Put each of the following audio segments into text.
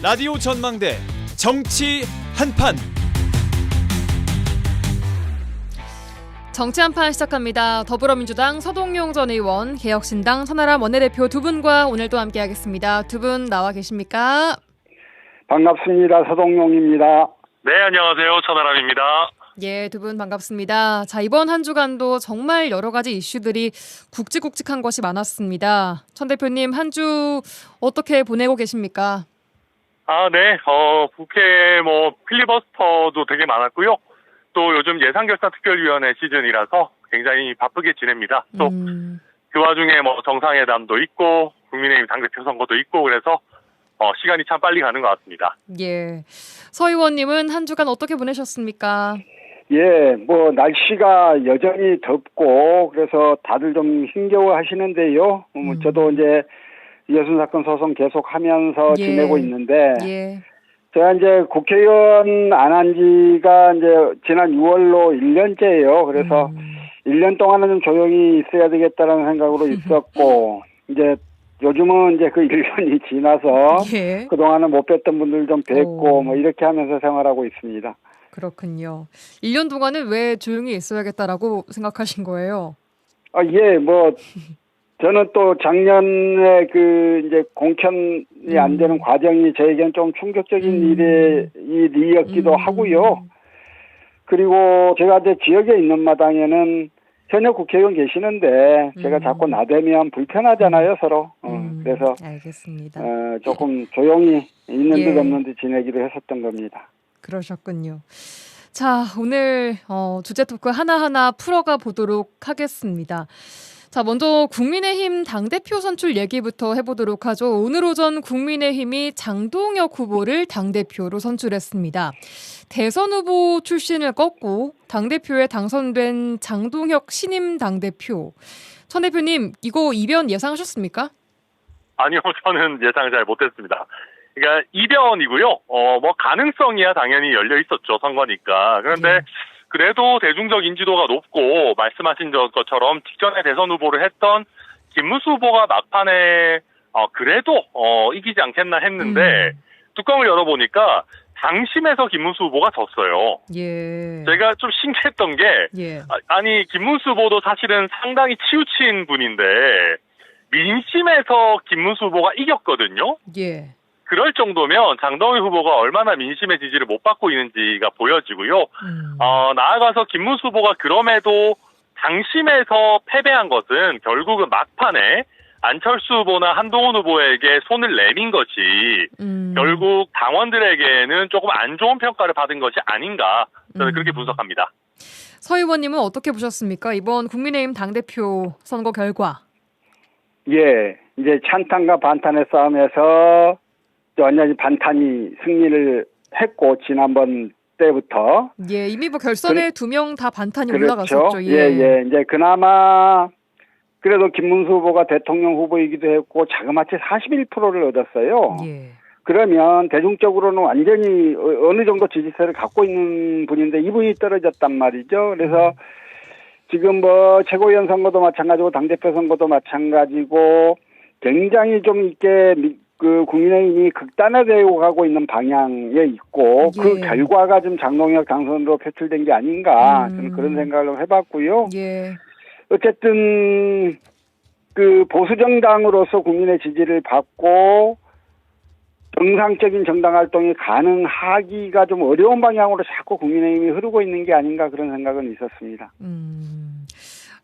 라디오 전망대 정치 한판. 정치 한판 시작합니다. 더불어민주당 서동용 전 의원, 개혁신당 천하람 원내대표 두 분과 오늘 또 함께하겠습니다. 두 분 나와 계십니까? 반갑습니다. 서동용입니다. 네, 안녕하세요. 천하람입니다. 예, 두 분 반갑습니다. 자, 이번 한 주간도 정말 여러 가지 이슈들이 굵직굵직한 것이 많았습니다. 천 대표님, 한 주 어떻게 보내고 계십니까? 네. 국회 필리버스터도 되게 많았고요. 또 요즘 예산결산특별위원회 시즌이라서 굉장히 바쁘게 지냅니다. 또 그 와중에 정상회담도 있고 국민의힘 당대표 선거도 있고 그래서 시간이 참 빨리 가는 것 같습니다. 예. 서 의원님은 한 주간 어떻게 보내셨습니까? 예, 날씨가 여전히 덥고 그래서 다들 좀 힘겨워 하시는데요. 저도 이제 이해순 사건 소송 계속하면서 예. 지내고 있는데 예. 제가 이제 국회의원 안 한 지가 이제 지난 6월로 1년째예요. 그래서 1년 동안은 좀 조용히 있어야 되겠다라는 생각으로 있었고 이제 요즘은 이제 그 1년이 지나서 예. 그동안은 못 뵀던 분들 좀 뵙고 오. 이렇게 하면서 생활하고 있습니다. 그렇군요. 1년 동안은 왜 조용히 있어야겠다라고 생각하신 거예요? 예, 저는 또 작년에 이제 공천이 안 되는 과정이 저에게는 좀 충격적인 일이었기도 하고요. 그리고 제가 이제 지역에 있는 마당에는 현역 국회의원 계시는데 제가 자꾸 나대면 불편하잖아요, 서로. 그래서 알겠습니다. 조금 조용히 있는 예. 듯 없는 듯 지내기로 했었던 겁니다. 그러셨군요. 자, 오늘 주제 토크 하나하나 풀어가 보도록 하겠습니다. 자, 먼저 국민의힘 당대표 선출 얘기부터 해보도록 하죠. 오늘 오전 국민의힘이 장동혁 후보를 당대표로 선출했습니다. 대선 후보 출신을 꺾고 당대표에 당선된 장동혁 신임 당대표. 천 대표님, 이거 이변 예상하셨습니까? 아니요, 저는 예상을 잘 못했습니다. 그러니까 이변이고요. 가능성이야 당연히 열려 있었죠, 선거니까. 그런데 그래도 대중적 인지도가 높고 말씀하신 것처럼 직전에 대선 후보를 했던 김문수 후보가 막판에 그래도 이기지 않겠나 했는데 뚜껑을 열어보니까 당심에서 김문수 후보가 졌어요. 예. 제가 좀 신기했던 게 아니 김문수 후보도 사실은 상당히 치우친 분인데 민심에서 김문수 후보가 이겼거든요. 예. 그럴 정도면 장동혁 후보가 얼마나 민심의 지지를 못 받고 있는지가 보여지고요. 나아가서 김문수 후보가 그럼에도 당심에서 패배한 것은 결국은 막판에 안철수 후보나 한동훈 후보에게 손을 내민 것이 결국 당원들에게는 조금 안 좋은 평가를 받은 것이 아닌가 저는 그렇게 분석합니다. 서 의원님은 어떻게 보셨습니까? 이번 국민의힘 당대표 선거 결과. 예, 이제 찬탄과 반탄의 싸움에서 완전히 반탄이 승리를 했고 지난번 때부터 예, 이미 결선에 두 명 다 반탄이 그렇죠. 올라갔었죠. 예. 이제 그나마 그래도 김문수 후보가 대통령 후보이기도 했고 자그마치 41%를 얻었어요. 예. 그러면 대중적으로는 완전히 어느 정도 지지세를 갖고 있는 분인데 이분이 떨어졌단 말이죠. 그래서 지금 최고위원 선거도 마찬가지고 당대표 선거도 마찬가지고 굉장히 좀 이렇게 국민의힘이 극단화되어 가고 있는 방향에 있고 그 결과가 좀 장동혁 당선으로 표출된 게 아닌가 저는 그런 생각을 해봤고요. 예. 어쨌든 보수 정당으로서 국민의 지지를 받고 정상적인 정당 활동이 가능하기가 좀 어려운 방향으로 자꾸 국민의힘이 흐르고 있는 게 아닌가 그런 생각은 있었습니다.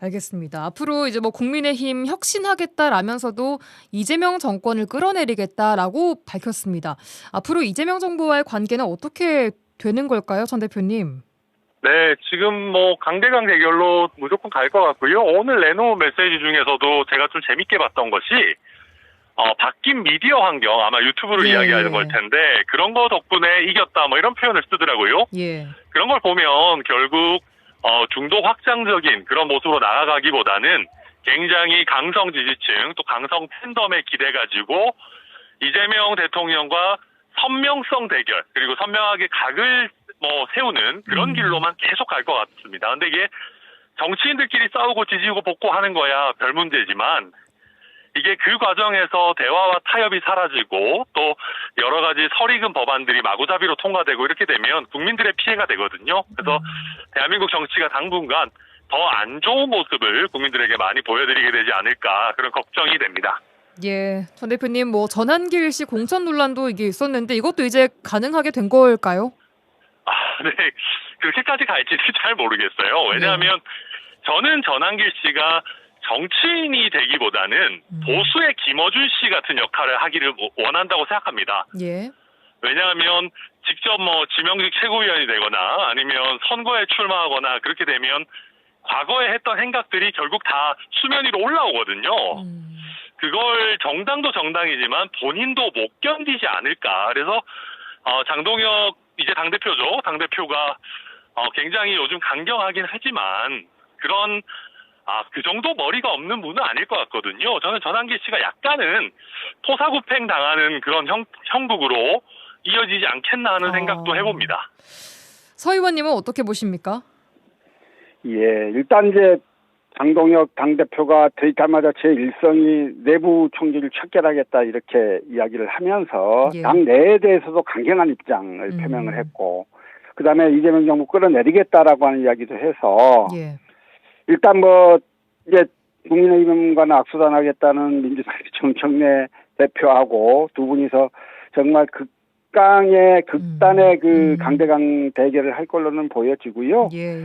알겠습니다. 앞으로 이제 국민의힘 혁신하겠다라면서도 이재명 정권을 끌어내리겠다라고 밝혔습니다. 앞으로 이재명 정부와의 관계는 어떻게 되는 걸까요, 천 대표님? 네, 지금 강대강 대결로 무조건 갈 것 같고요. 오늘 내놓은 메시지 중에서도 제가 좀 재밌게 봤던 것이 바뀐 미디어 환경, 아마 유튜브로 이야기하는 걸 텐데 그런 거 덕분에 이겼다 이런 표현을 쓰더라고요. 예. 그런 걸 보면 결국 중도 확장적인 그런 모습으로 나아가기보다는 굉장히 강성 지지층 또 강성 팬덤에 기대 가지고 이재명 대통령과 선명성 대결 그리고 선명하게 각을 세우는 그런 길로만 계속 갈 것 같습니다. 근데 이게 정치인들끼리 싸우고 지지고 볶고 하는 거야 별 문제지만 이게 그 과정에서 대화와 타협이 사라지고 또 여러 가지 설익은 법안들이 마구잡이로 통과되고 이렇게 되면 국민들의 피해가 되거든요. 그래서 대한민국 정치가 당분간 더 안 좋은 모습을 국민들에게 많이 보여드리게 되지 않을까 그런 걱정이 됩니다. 예, 전 대표님 뭐 전환길 씨 공천 논란도 이게 있었는데 이것도 이제 가능하게 된 걸까요? 네. 그렇게까지 갈지는 잘 모르겠어요. 왜냐하면 저는 전환길 씨가 정치인이 되기보다는 보수의 김어준 씨 같은 역할을 하기를 원한다고 생각합니다. 예. 왜냐하면 직접 뭐 지명직 최고위원이 되거나 아니면 선거에 출마하거나 그렇게 되면 과거에 했던 행각들이 결국 다 수면 위로 올라오거든요. 그걸 정당도 정당이지만 본인도 못 견디지 않을까. 그래서 장동혁 이제 당대표죠. 당대표가 굉장히 요즘 강경하긴 하지만 그런 그 정도 머리가 없는 분은 아닐 것 같거든요. 저는 전환길 씨가 약간은 토사구팽 당하는 그런 형국으로 이어지지 않겠나 하는 생각도 해봅니다. 서 의원님은 어떻게 보십니까? 예, 일단 이제 장동혁 당대표가 퇴임하자마자 제1성이 내부 총질을 척결하겠다 이렇게 이야기를 하면서 예. 당 내에 대해서도 강경한 입장을 표명을 했고 그다음에 이재명 정부 끌어내리겠다라고 하는 이야기도 해서 예. 일단 뭐 이제 국민의힘과는 악수단하겠다는 민주당 정청래 대표하고 두 분이서 정말 극단의 그 강대강 대결을 할 걸로는 보여지고요. 예.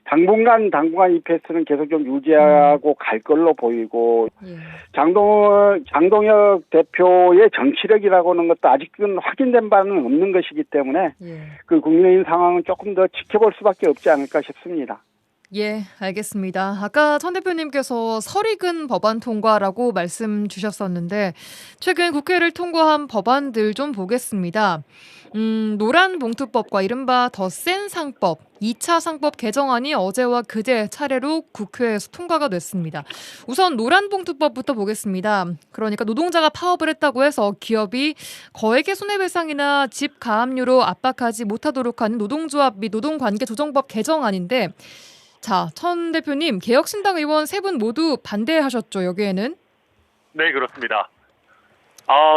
당분간 이 패스는 계속 좀 유지하고 갈 걸로 보이고 예. 장동혁 대표의 정치력이라고 하는 것도 아직은 확인된 바는 없는 것이기 때문에 예. 그 국민의힘 상황은 조금 더 지켜볼 수밖에 없지 않을까 싶습니다. 예, 알겠습니다. 아까 천 대표님께서 설익은 법안 통과라고 말씀 주셨었는데 최근 국회를 통과한 법안들 좀 보겠습니다. 노란봉투법과 이른바 더 센 상법, 2차 상법 개정안이 어제와 그제 차례로 국회에서 통과가 됐습니다. 우선 노란봉투법부터 보겠습니다. 그러니까 노동자가 파업을 했다고 해서 기업이 거액의 손해배상이나 집 가압류로 압박하지 못하도록 하는 노동조합 및 노동관계조정법 개정안인데 자, 천 대표님, 개혁신당 의원 세 분 모두 반대하셨죠, 여기에는? 네, 그렇습니다.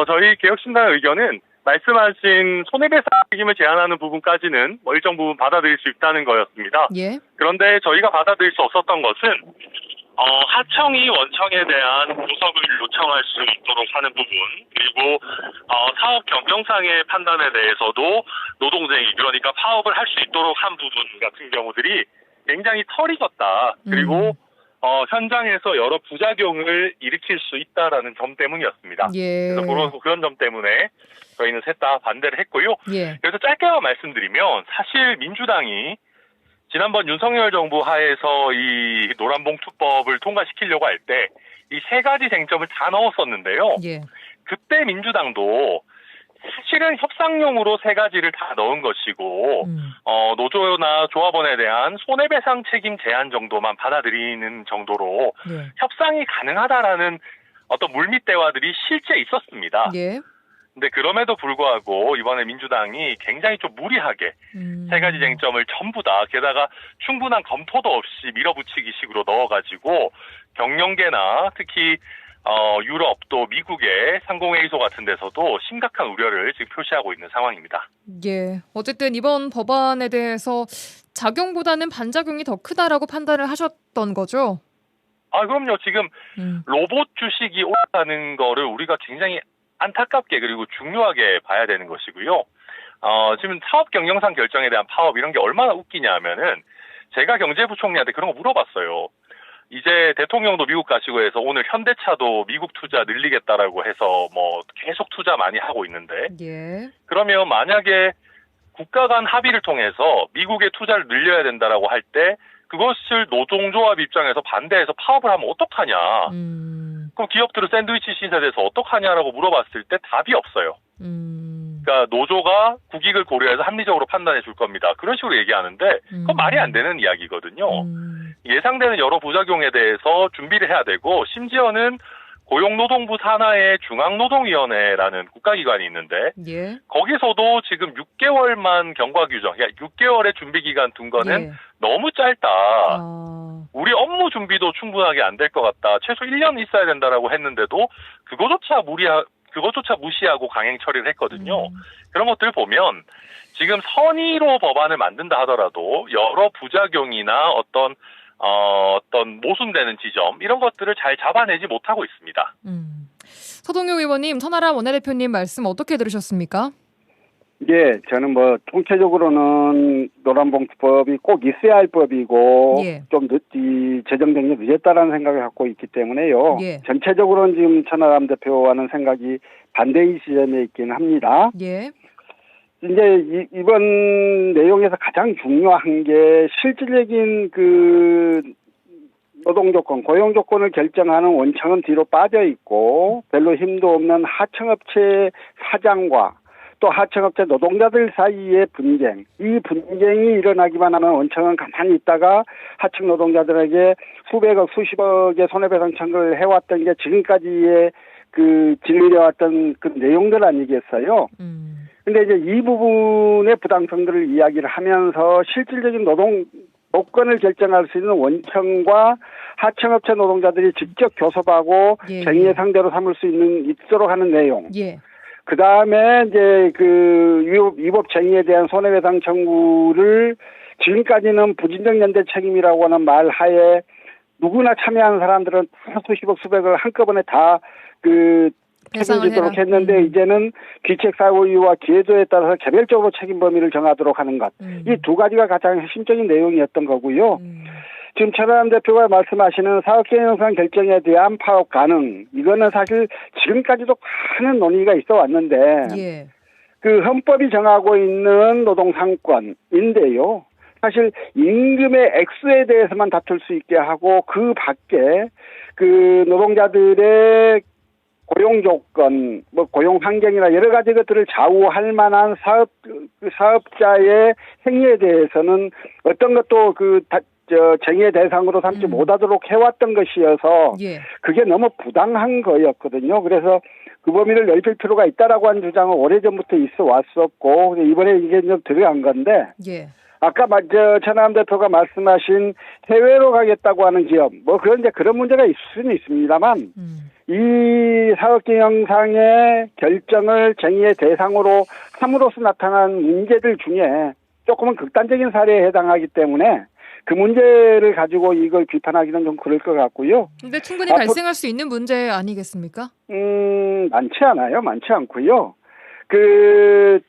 저희 개혁신당의 의견은 말씀하신 손해배상 책임을 제한하는 부분까지는 일정 부분 받아들일 수 있다는 거였습니다. 예. 그런데 저희가 받아들일 수 없었던 것은 하청이 원청에 대한 보석을 요청할 수 있도록 하는 부분 그리고 사업 경영상의 판단에 대해서도 노동쟁이 그러니까 파업을 할 수 있도록 한 부분 같은 경우들이 굉장히 털이 졌다. 그리고 현장에서 여러 부작용을 일으킬 수 있다라는 점 때문이었습니다. 예. 그래서 그런 점 때문에 저희는 셋 다 반대를 했고요. 예. 그래서 짧게만 말씀드리면 사실 민주당이 지난번 윤석열 정부 하에서 이 노란봉투법을 통과시키려고 할 때 이 세 가지 쟁점을 다 넣었었는데요. 예. 그때 민주당도 사실은 협상용으로 세 가지를 다 넣은 것이고 노조나 조합원에 대한 손해배상 책임 제한 정도만 받아들이는 정도로 예. 협상이 가능하다라는 어떤 물밑 대화들이 실제 있었습니다. 예. 근데 그럼에도 불구하고 이번에 민주당이 굉장히 좀 무리하게 세 가지 쟁점을 전부 다 게다가 충분한 검토도 없이 밀어붙이기 식으로 넣어가지고 경영계나 특히 유럽 또 미국의 상공회의소 같은 데서도 심각한 우려를 지금 표시하고 있는 상황입니다. 예. 어쨌든 이번 법안에 대해서 작용보다는 반작용이 더 크다라고 판단을 하셨던 거죠? 그럼요. 지금 로봇 주식이 올라가는 거를 우리가 굉장히 안타깝게 그리고 중요하게 봐야 되는 것이고요. 지금 사업 경영상 결정에 대한 파업 이런 게 얼마나 웃기냐 하면은 제가 경제부총리한테 그런 거 물어봤어요. 이제 대통령도 미국 가시고 해서 오늘 현대차도 미국 투자 늘리겠다라고 해서 뭐 계속 투자 많이 하고 있는데 예. 그러면 만약에 국가 간 합의를 통해서 미국의 투자를 늘려야 된다라고 할 때 그것을 노동조합 입장에서 반대해서 파업을 하면 어떡하냐. 그럼 기업들은 샌드위치 시세에서 어떡하냐라고 물어봤을 때 답이 없어요. 그러니까 노조가 국익을 고려해서 합리적으로 판단해 줄 겁니다. 그런 식으로 얘기하는데 그건 말이 안 되는 이야기거든요. 예상되는 여러 부작용에 대해서 준비를 해야 되고 심지어는 고용노동부 산하의 중앙노동위원회라는 국가기관이 있는데 예. 거기서도 지금 6개월만 경과 규정, 그러니까 6개월의 준비 기간 둔 거는 예. 너무 짧다. 우리 업무 준비도 충분하게 안 될 것 같다. 최소 1년 있어야 된다라고 했는데도 그거조차 무시하고 강행 처리를 했거든요. 그런 것들 보면 지금 선의로 법안을 만든다 하더라도 여러 부작용이나 어떤 모순되는 지점 이런 것들을 잘 잡아내지 못하고 있습니다. 서동용 의원님, 천하람 원내대표님 말씀 어떻게 들으셨습니까? 예, 저는 뭐 총체적으로는 노란봉투법이 꼭 있어야 할 법이고 예. 좀 제정된 게 늦었다라는 생각을 갖고 있기 때문에요. 예. 전체적으로는 지금 천하람 대표와는 생각이 반대의 지점에 있긴 합니다. 예. 이제 이번 내용에서 가장 중요한 게 실질적인 그 노동 조건, 고용 조건을 결정하는 원청은 뒤로 빠져 있고 별로 힘도 없는 하청업체 사장과 또 하청업체 노동자들 사이의 분쟁, 이 분쟁이 일어나기만 하면 원청은 가만히 있다가 하청 노동자들에게 수백억, 수십억의 손해배상 청구를 해왔던 게 지금까지의 그 진행되어왔던 그 내용들 아니겠어요? 근데 이제 이 부분의 부당성들을 이야기를 하면서 실질적인 노동 조건을 결정할 수 있는 원청과 하청업체 노동자들이 직접 교섭하고 예. 쟁의의 상대로 삼을 수 있도록 하는 내용. 예. 그 다음에 이제 그 위법 쟁의에 대한 손해배상 청구를 지금까지는 부진정 연대 책임이라고 하는 말 하에 누구나 참여하는 사람들은 다 수십억 수백을 한꺼번에 다 책임지도록 했는데 이제는 귀책사고 이유와 기회도에 따라서 개별적으로 책임 범위를 정하도록 하는 것. 이 두 가지가 가장 핵심적인 내용이었던 거고요. 지금 천하람 대표가 말씀하시는 사업계획영상 결정에 대한 파업 가능. 이거는 사실 지금까지도 많은 논의가 있어 왔는데 예. 그 헌법이 정하고 있는 노동상권인데요. 사실 임금의 액수에 대해서만 다툴 수 있게 하고 그 밖에 그 노동자들의 고용 조건, 뭐 고용 환경이나 여러 가지 것들을 좌우할 만한 사업자의 행위에 대해서는 어떤 것도 쟁의 대상으로 삼지 못하도록 해왔던 것이어서 예. 그게 너무 부당한 거였거든요. 그래서 그 범위를 넓힐 필요가 있다라고 하는 주장은 오래전부터 있어 왔었고 이번에 이게 좀 들어간 건데 예. 아까 천하람 대표가 말씀하신 해외로 가겠다고 하는 기업 뭐 그런 문제가 있을 수는 있습니다만 이 사업계획영상의 결정을 쟁의의 대상으로 함으로써 나타난 문제들 중에 조금은 극단적인 사례에 해당하기 때문에 그 문제를 가지고 이걸 비판하기는 좀 그럴 것 같고요. 근데 충분히 발생할 수 있는 문제 아니겠습니까? 많지 않아요. 많지 않고요. 그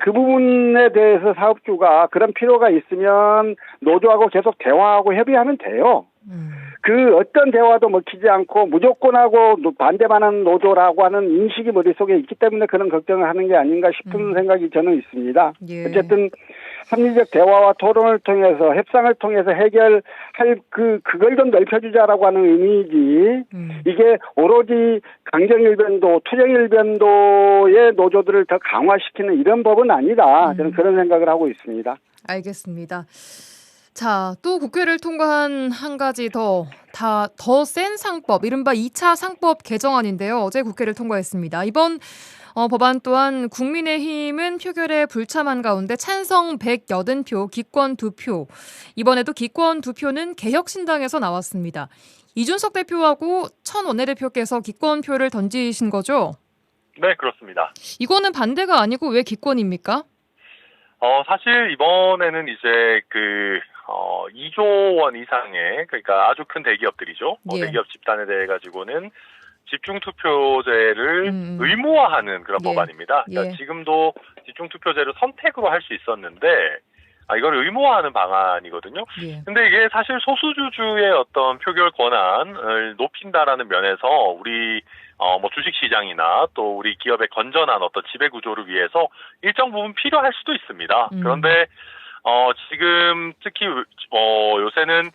부분에 대해서 사업주가 그런 필요가 있으면 노조하고 계속 대화하고 협의하면 돼요. 그 어떤 대화도 먹히지 않고 무조건하고 반대만 하는 노조라고 하는 인식이 머릿속에 있기 때문에 그런 걱정을 하는 게 아닌가 싶은 생각이 저는 있습니다. 예. 어쨌든 합리적 대화와 토론을 통해서 협상을 통해서 해결할 그걸 좀 넓혀주자라고 하는 의미이지 이게 오로지 강정일변도 투쟁일변도의 노조들을 더 강화시키는 이런 법은 아니다. 저는 그런 생각을 하고 있습니다. 알겠습니다. 자, 또 국회를 통과한 한 가지 더 센 상법, 이른바 2차 상법 개정안인데요. 어제 국회를 통과했습니다. 이번 법안 또한 국민의힘은 표결에 불참한 가운데 찬성 180표, 기권 2표. 이번에도 기권 2표는 개혁신당에서 나왔습니다. 이준석 대표하고 천 원내대표께서 기권표를 던지신 거죠? 네, 그렇습니다. 이거는 반대가 아니고 왜 기권입니까? 사실 이번에는 이제 2조 원 이상의 그러니까 아주 큰 대기업들이죠. 예. 대기업 집단에 대해 가지고는 집중투표제를 의무화하는 그런 예. 법안입니다. 그러니까 예. 지금도 집중투표제를 선택으로 할 수 있었는데 이걸 의무화하는 방안이거든요. 예. 근데 이게 사실 소수주주의 어떤 표결 권한을 높인다라는 면에서 우리 주식시장이나 또 우리 기업의 건전한 어떤 지배구조를 위해서 일정 부분 필요할 수도 있습니다. 그런데 지금 특히 요새는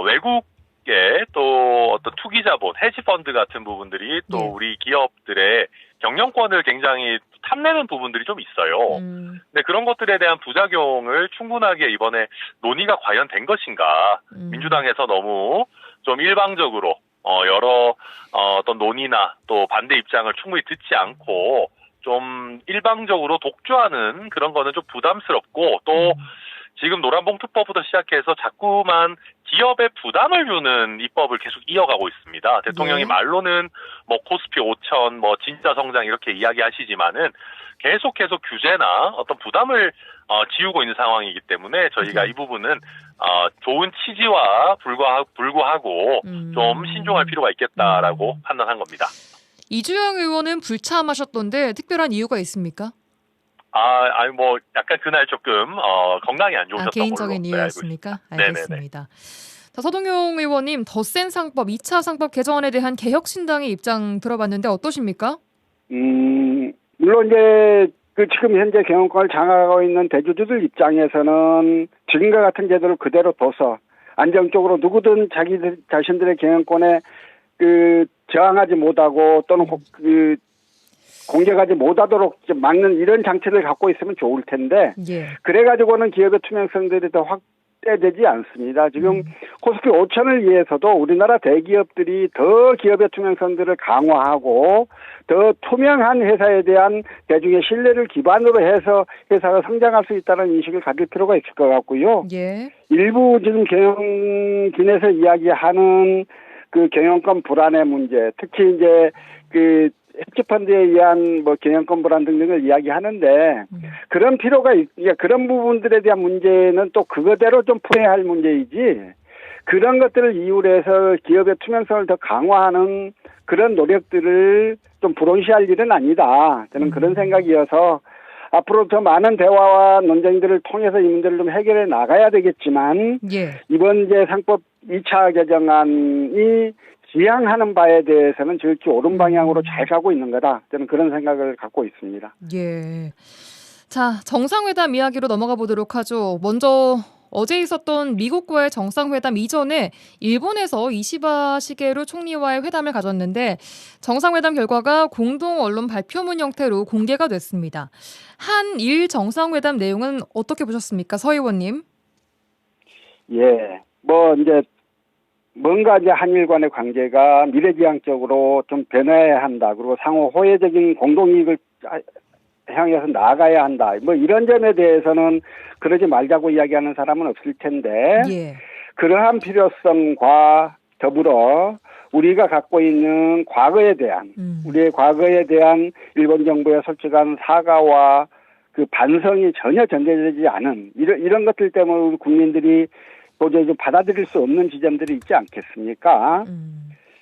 외국의 또 어떤 투기자본, 헤지펀드 같은 부분들이 또 우리 기업들의 경영권을 굉장히 탐내는 부분들이 좀 있어요. 근데 그런 것들에 대한 부작용을 충분하게 이번에 논의가 과연 된 것인가? 민주당에서 너무 좀 일방적으로 여러 어떤 논의나 또 반대 입장을 충분히 듣지 않고 좀 일방적으로 독주하는 그런 거는 좀 부담스럽고 또 지금 노란봉투법부터 시작해서 자꾸만 기업에 부담을 주는 입법을 계속 이어가고 있습니다. 대통령이 네. 말로는 뭐 코스피 5천, 뭐 진짜 성장 이렇게 이야기하시지만은 계속 규제나 어떤 부담을 지우고 있는 상황이기 때문에 저희가 네. 이 부분은 좋은 취지와 불구하고 좀 신중할 필요가 있겠다라고 판단한 겁니다. 이주영 의원은 불참하셨던데 특별한 이유가 있습니까? 아니 뭐 약간 그날 조금 건강이 안 좋으셨던 개인적인 걸로 이유였습니까? 네네네. 알겠습니다. 자, 서동용 의원님 더 센 상법 2차 상법 개정안에 대한 개혁신당의 입장 들어봤는데 어떠십니까? 물론 이제 그 지금 현재 경영권을 장악하고 있는 대주주들 입장에서는 지금과 같은 제도를 그대로 둬서 안정적으로 누구든 자기들 자신들의 경영권에 그 저항하지 못하고 또는 그 공격하지 못하도록 막는 이런 장치를 갖고 있으면 좋을 텐데 예. 그래가지고는 기업의 투명성들이 더 확대되지 않습니다. 지금 코스피 5천을 위해서도 우리나라 대기업들이 더 기업의 투명성들을 강화하고 더 투명한 회사에 대한 대중의 신뢰를 기반으로 해서 회사가 성장할 수 있다는 인식을 가질 필요가 있을 것 같고요. 예. 일부 지금 경영진에서 이야기하는 그 경영권 불안의 문제, 특히 이제 그 헤지펀드에 의한 뭐 경영권 불안 등등을 이야기하는데 그런 필요가 그런 부분들에 대한 문제는 또 그거대로 좀 풀어야 할 문제이지 그런 것들을 이유로 해서 기업의 투명성을 더 강화하는 그런 노력들을 좀 불온시할 일은 아니다. 저는 그런 생각이어서 앞으로 더 많은 대화와 논쟁들을 통해서 이 문제를 좀 해결해 나가야 되겠지만 예. 이번 이제 상법 2차 개정안이 지향하는 바에 대해서는 지극히 옳은 방향으로 잘 가고 있는 거다. 저는 그런 생각을 갖고 있습니다. 예. 자, 정상회담 이야기로 넘어가 보도록 하죠. 먼저 어제 있었던 미국과의 정상회담 이전에 일본에서 이시바 시게루 총리와의 회담을 가졌는데 정상회담 결과가 공동 언론 발표문 형태로 공개가 됐습니다. 한일 정상회담 내용은 어떻게 보셨습니까? 서 의원님. 예. 뭐 이제 뭔가 이제 한일 간의 관계가 미래지향적으로 좀 변해야 한다. 그리고 상호 호혜적인 공동이익을 향해서 나아가야 한다. 뭐 이런 점에 대해서는 그러지 말자고 이야기하는 사람은 없을 텐데 예. 그러한 필요성과 더불어 우리가 갖고 있는 과거에 대한 우리의 과거에 대한 일본 정부의 솔직한 사과와 그 반성이 전혀 전제되지 않은 이런 것들 때문에 우리 국민들이 도저히 좀 받아들일 수 없는 지점들이 있지 않겠습니까?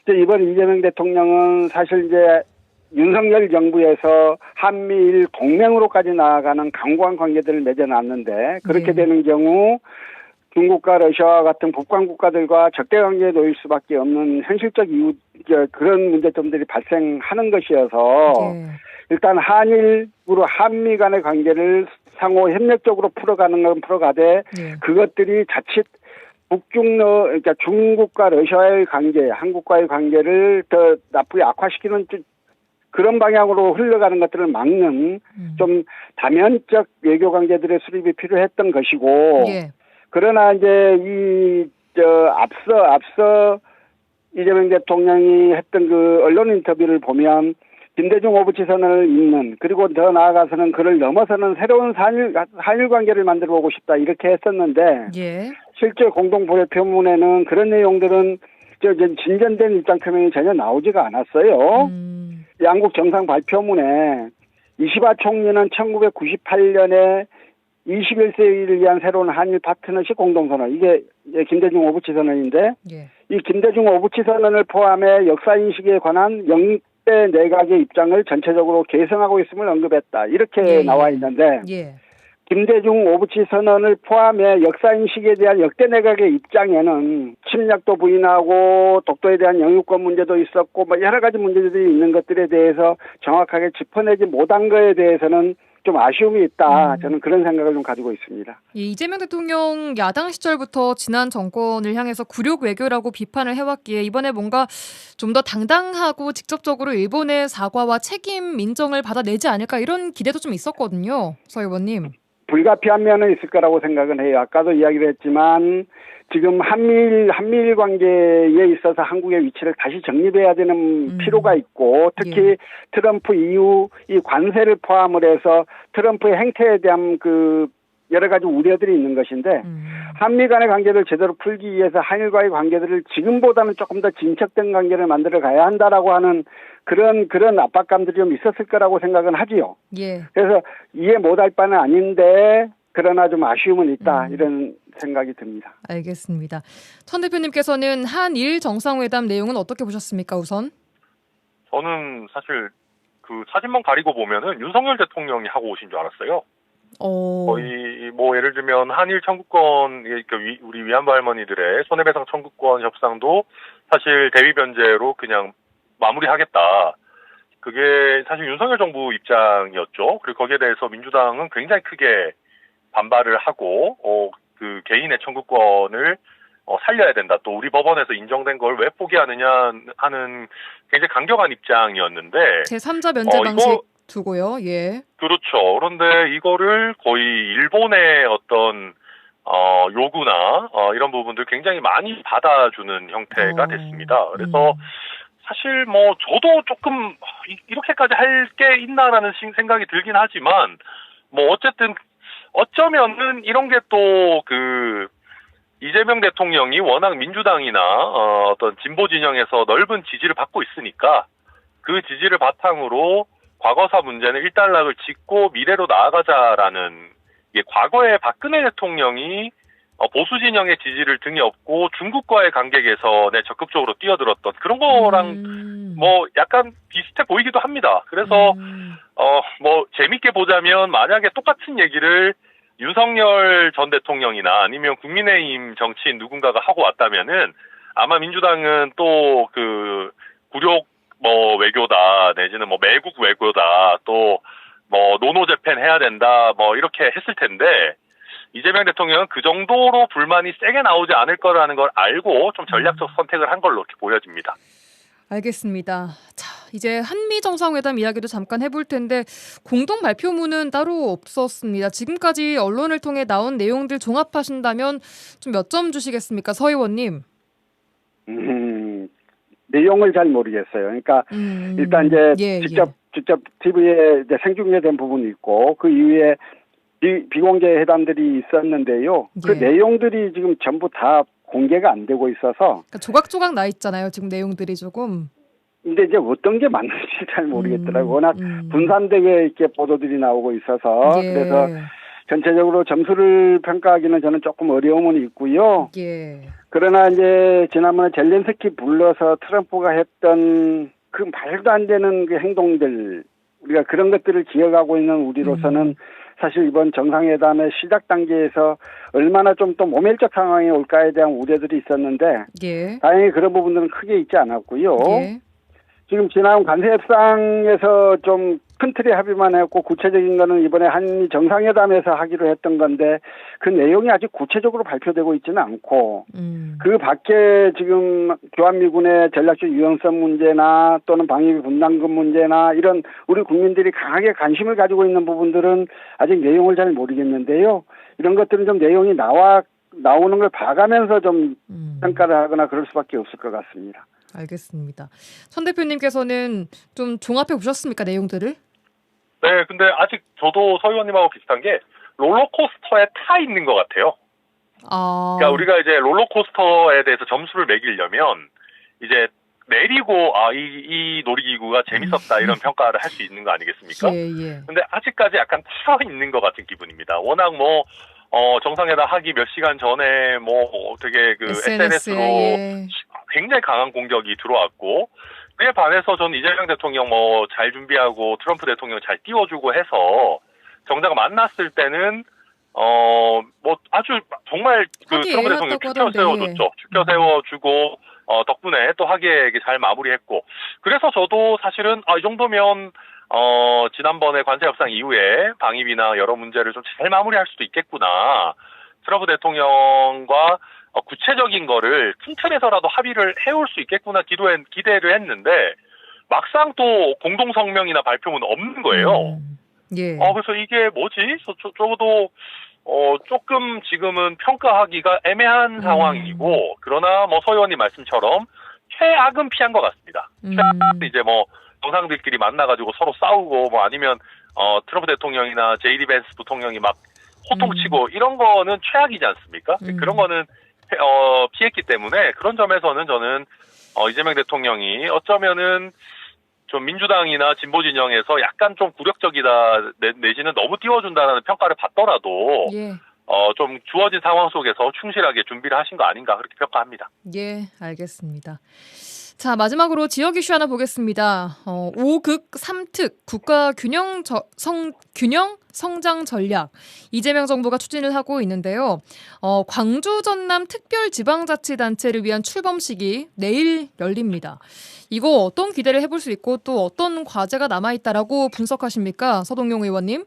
이번 이재명 대통령은 사실 이제 윤석열 정부에서 한미일 동맹으로까지 나아가는 강고한 관계들을 맺어놨는데 그렇게 되는 경우 중국과 러시아와 같은 북방 국가들과 적대 관계에 놓일 수밖에 없는 현실적 이유 그런 문제점들이 발생하는 것이어서 일단 한일으로 한미 간의 관계를 상호 협력적으로 풀어가는 건 풀어가되 그것들이 자칫 그러니까 중국과 러시아의 관계, 한국과의 관계를 더 나쁘게 악화시키는 그런 방향으로 흘러가는 것들을 막는 좀 다면적 외교 관계들의 수립이 필요했던 것이고 그러나 이제 앞서 이재명 대통령이 했던 그 언론 인터뷰를 보면 김대중 오부치 선언을 읽는 그리고 더 나아가서는 그를 넘어서는 새로운 한일 관계를 만들어 보고 싶다 이렇게 했었는데 실제 공동 발표문에는 그런 내용들은 진전된 입장 표명이 전혀 나오지가 않았어요. 양국 정상 발표문에 이시바 총리는 1998년에 21세기를 위한 새로운 한일 파트너십 공동선언 이게 김대중 오부치 선언인데 이 김대중 오부치 선언을 포함해 역사인식에 관한 영대 내각의 입장을 전체적으로 개성하고 있음을 언급했다. 이렇게 나와 있는데 김대중 오부치 선언을 포함해 역사인식에 대한 역대 내각의 입장에는 침략도 부인하고 독도에 대한 영유권 문제도 있었고 뭐 여러 가지 문제들이 있는 것들에 대해서 정확하게 짚어내지 못한 거에 대해서는 좀 아쉬움이 있다. 저는 그런 생각을 좀 가지고 있습니다. 이재명 대통령 야당 시절부터 지난 정권을 향해서 굴욕 외교라고 비판을 해왔기에 이번에 뭔가 좀 더 당당하고 직접적으로 일본의 사과와 책임 인정을 받아내지 않을까 이런 기대도 좀 있었거든요. 서 의원님. 불가피한 면은 있을 거라고 생각은 해요. 아까도 이야기를 했지만 지금 한미일 관계에 있어서 한국의 위치를 다시 정립해야 되는 필요가 있고 특히 예. 트럼프 이후 이 관세를 포함을 해서 트럼프의 행태에 대한 그 여러 가지 우려들이 있는 것인데 한미 간의 관계를 제대로 풀기 위해서 한일과의 관계들을 지금보다는 조금 더 진척된 관계를 만들어 가야 한다라고 하는 그런 압박감들이 좀 있었을 거라고 생각은 하지요. 예. 그래서 이해 못할 바는 아닌데 그러나 좀 아쉬움은 있다 이런 생각이 듭니다. 알겠습니다. 천 대표님께서는 한일 정상회담 내용은 어떻게 보셨습니까? 우선. 저는 사실 그 사진만 가리고 보면은 윤석열 대통령이 하고 오신 줄 알았어요. 거의 뭐 예를 들면 한일 청구권, 그러니까 우리 위안부 할머니들의 손해배상 청구권 협상도 사실 대위 변제로 그냥 마무리하겠다. 그게 사실 윤석열 정부 입장이었죠. 그리고 거기에 대해서 민주당은 굉장히 크게 반발을 하고 그 개인의 청구권을 살려야 된다. 또 우리 법원에서 인정된 걸 왜 포기하느냐 하는 굉장히 강경한 입장이었는데 제3자 면제 방식 두고요. 예. 그렇죠. 그런데 이거를 거의 일본의 어떤 요구나 이런 부분들 굉장히 많이 받아주는 형태가 됐습니다. 그래서 사실 뭐 저도 조금 이렇게까지 할 게 있나라는 생각이 들긴 하지만 뭐 어쨌든 어쩌면은 이런 게 또 그 이재명 대통령이 워낙 민주당이나 어떤 진보 진영에서 넓은 지지를 받고 있으니까 그 지지를 바탕으로 과거사 문제는 일단락을 짓고 미래로 나아가자라는 과거에 박근혜 대통령이 보수 진영의 지지를 등에 업고 중국과의 관계 개선에 적극적으로 뛰어들었던 그런 거랑 뭐 약간 비슷해 보이기도 합니다. 그래서 뭐 재밌게 보자면 만약에 똑같은 얘기를 윤석열 전 대통령이나 아니면 국민의힘 정치인 누군가가 하고 왔다면은 아마 민주당은 또 그 굴욕 뭐 외교다 내지는 뭐 매국 외교다 또 뭐 노노 재팬 해야 된다 뭐 이렇게 했을 텐데 이재명 대통령은 그 정도로 불만이 세게 나오지 않을 거라는 걸 알고 좀 전략적 선택을 한 걸로 이렇게 보여집니다. 알겠습니다. 자, 이제 한미 정상회담 이야기도 잠깐 해볼 텐데 공동 발표문은 따로 없었습니다. 지금까지 언론을 통해 나온 내용들 종합하신다면 좀 몇 점 주시겠습니까, 서 의원님? 내용을 잘 모르겠어요. 그러니까 일단 이제 직접 TV에 이제 생중계된 부분이 있고 그 이후에 비공개 회담들이 있었는데요. 그 내용들이 지금 전부 다 공개가 안 되고 있어서 그러니까 조각조각 나 있잖아요. 지금 내용들이 조금. 근데 이제 어떤 게 맞는지 잘 모르겠더라고요. 워낙 분산되게 이렇게 보도들이 나오고 있어서 그래서 전체적으로 점수를 평가하기는 저는 조금 어려움은 있고요. 그러나 이제 지난번에 젤렌스키 불러서 트럼프가 했던 그 말도 안 되는 그 행동들 우리가 그런 것들을 기억하고 있는 우리로서는 사실 이번 정상회담의 시작 단계에서 얼마나 좀 또 모멸적 상황이 올까에 대한 우려들이 있었는데 다행히 그런 부분들은 크게 있지 않았고요. 지금 지난 관세 협상에서 좀 큰 틀의 합의만 했고 구체적인 거는 이번에 한미 정상회담에서 하기로 했던 건데 그 내용이 아직 구체적으로 발표되고 있지는 않고 그 밖에 지금 주한미군의 전략적 유용성 문제나 또는 방위비 분담금 문제나 이런 우리 국민들이 강하게 관심을 가지고 있는 부분들은 아직 내용을 잘 모르겠는데요. 이런 것들은 좀 내용이 나오는 걸 봐가면서 좀 평가를 하거나 그럴 수밖에 없을 것 같습니다. 알겠습니다. 천 대표님께서는 좀 종합해 보셨습니까, 내용들을? 네, 근데 아직 저도 서 의원님하고 비슷한 게 롤러코스터에 타 있는 것 같아요. 그러니까 우리가 이제 롤러코스터에 대해서 점수를 매기려면 이제 내리고 이 놀이기구가 재밌었다 이런 평가를 할 수 있는 거 아니겠습니까? 근데 아직까지 약간 타 있는 것 같은 기분입니다. 워낙 뭐 정상회담 하기 몇 시간 전에 뭐 되게 그 SNS로 굉장히 강한 공격이 들어왔고 그에 반해서 저는 이재명 대통령 뭐 잘 준비하고 트럼프 대통령 잘 띄워주고 해서 정작 만났을 때는 뭐 아주 정말 그 트럼프 대통령 축켜 세워줬죠. 축켜 세워주고 덕분에 또 하기에 잘 마무리했고 그래서 저도 사실은 이 정도면 지난번에 관세 협상 이후에 방위비나 여러 문제를 좀 잘 마무리할 수도 있겠구나. 트럼프 대통령과 구체적인 거를 큰 틀에서라도 합의를 해올 수 있겠구나 기대를 했는데 막상 또 공동성명이나 발표문은 없는 거예요. 그래서 이게 뭐지? 적어도 조금 지금은 평가하기가 애매한 상황이고, 그러나 뭐 서 의원님 말씀처럼 최악은 피한 것 같습니다. 최악은 이제 뭐 정상들끼리 만나가지고 서로 싸우고 뭐 아니면 트럼프 대통령이나 제이디 벤스 부통령이 막 호통치고 이런 거는 최악이지 않습니까? 그런 거는 피했기 때문에 그런 점에서는 저는 이재명 대통령이 어쩌면은 좀 민주당이나 진보 진영에서 약간 좀 굴욕적이다 내지는 너무 띄워준다는 평가를 받더라도 예. 좀 주어진 상황 속에서 충실하게 준비를 하신 거 아닌가 그렇게 평가합니다. 예, 알겠습니다. 자, 마지막으로 지역 이슈 하나 보겠습니다. 5극 3특 국가 균형 성장 전략 이재명 정부가 추진을 하고 있는데요. 광주 전남 특별지방자치단체를 위한 출범식이 내일 열립니다. 이거 어떤 기대를 해볼 수 있고 또 어떤 과제가 남아있다라고 분석하십니까? 서동용 의원님.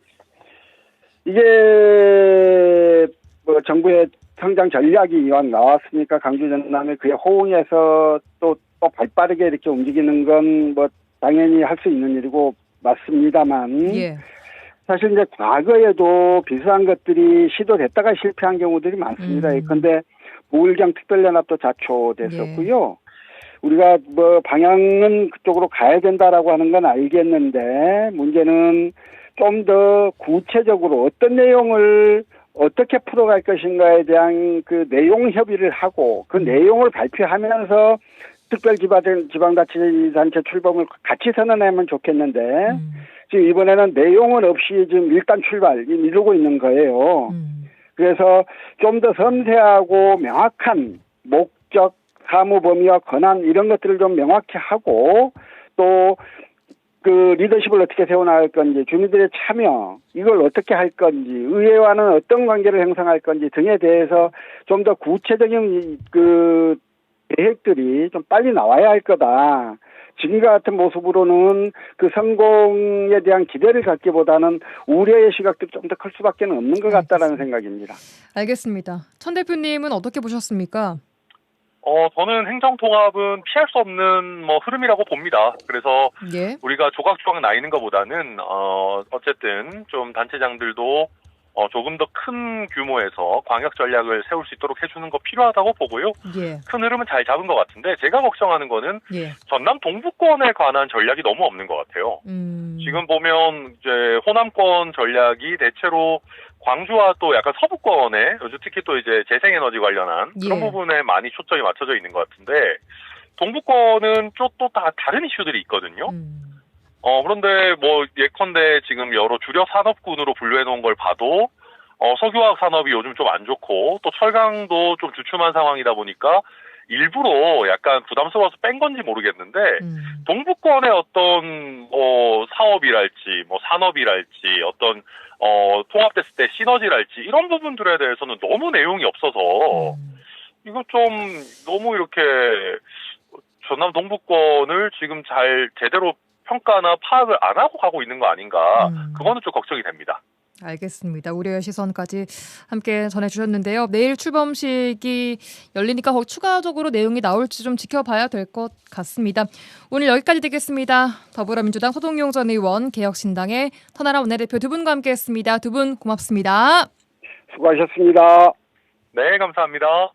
이게 뭐 정부의 성장 전략이 이왕 나왔으니까 광주 전남에 그에 호응해서 또 발빠르게 이렇게 움직이는 건 뭐 당연히 할 수 있는 일이고 맞습니다만 예. 사실 이제 과거에도 비슷한 것들이 시도됐다가 실패한 경우들이 많습니다. 그런데 부울경 특별연합도 자초됐었고요. 우리가 뭐 방향은 그쪽으로 가야 된다라고 하는 건 알겠는데 문제는 좀 더 구체적으로 어떤 내용을 어떻게 풀어갈 것인가에 대한 그 내용 협의를 하고 그 내용을 발표하면서 특별지방자치단체 출범을 같이 선언하면 좋겠는데 지금 이번에는 내용은 없이 지금 일단 출발 이루고 있는 거예요. 그래서 좀 더 섬세하고 명확한 목적, 사무 범위와 권한 이런 것들을 좀 명확히 하고 또 그 리더십을 어떻게 세워나갈 건지, 주민들의 참여, 이걸 어떻게 할 건지, 의회와는 어떤 관계를 형성할 건지 등에 대해서 좀 더 구체적인 그 계획들이 좀 빨리 나와야 할 거다. 지금과 같은 모습으로는 그 성공에 대한 기대를 갖기보다는 우려의 시각도 좀 더 클 수밖에 없는 것 같다라는 생각입니다. 알겠습니다. 천 대표님은 어떻게 보셨습니까? 저는 행정통합은 피할 수 없는 뭐 흐름이라고 봅니다. 그래서 예. 우리가 조각조각 나뉘는 것보다는 어쨌든 좀 단체장들도 조금 더 큰 규모에서 광역 전략을 세울 수 있도록 해주는 거 필요하다고 보고요. 예. 큰 흐름은 잘 잡은 것 같은데 제가 걱정하는 거는 예. 전남 동부권에 관한 전략이 너무 없는 것 같아요. 지금 보면 이제 호남권 전략이 대체로 광주와 또 약간 서부권에 요즘 특히 또 이제 재생에너지 관련한 그런 예. 부분에 많이 초점이 맞춰져 있는 것 같은데 동부권은 또 다 다른 이슈들이 있거든요. 그런데 뭐 예컨대 지금 여러 주력 산업군으로 분류해 놓은 걸 봐도 석유화학 산업이 요즘 좀 안 좋고 또 철강도 좀 주춤한 상황이다 보니까 일부러 약간 부담스러워서 뺀 건지 모르겠는데 동부권의 어떤 사업이랄지 뭐 산업이랄지 어떤 통합됐을 때 시너지랄지 이런 부분들에 대해서는 너무 내용이 없어서 이거 좀 너무 이렇게 전남 동부권을 지금 잘 제대로 평가나 파악을 안 하고 가고 있는 거 아닌가 그거는 좀 걱정이 됩니다. 알겠습니다. 우려의 시선까지 함께 전해주셨는데요. 내일 출범식이 열리니까 거기 추가적으로 내용이 나올지 좀 지켜봐야 될 것 같습니다. 오늘 여기까지 듣겠습니다. 더불어민주당 서동용 전 의원, 개혁신당의 터나라 원내대표 두 분과 함께했습니다. 두 분 고맙습니다. 수고하셨습니다. 네, 감사합니다.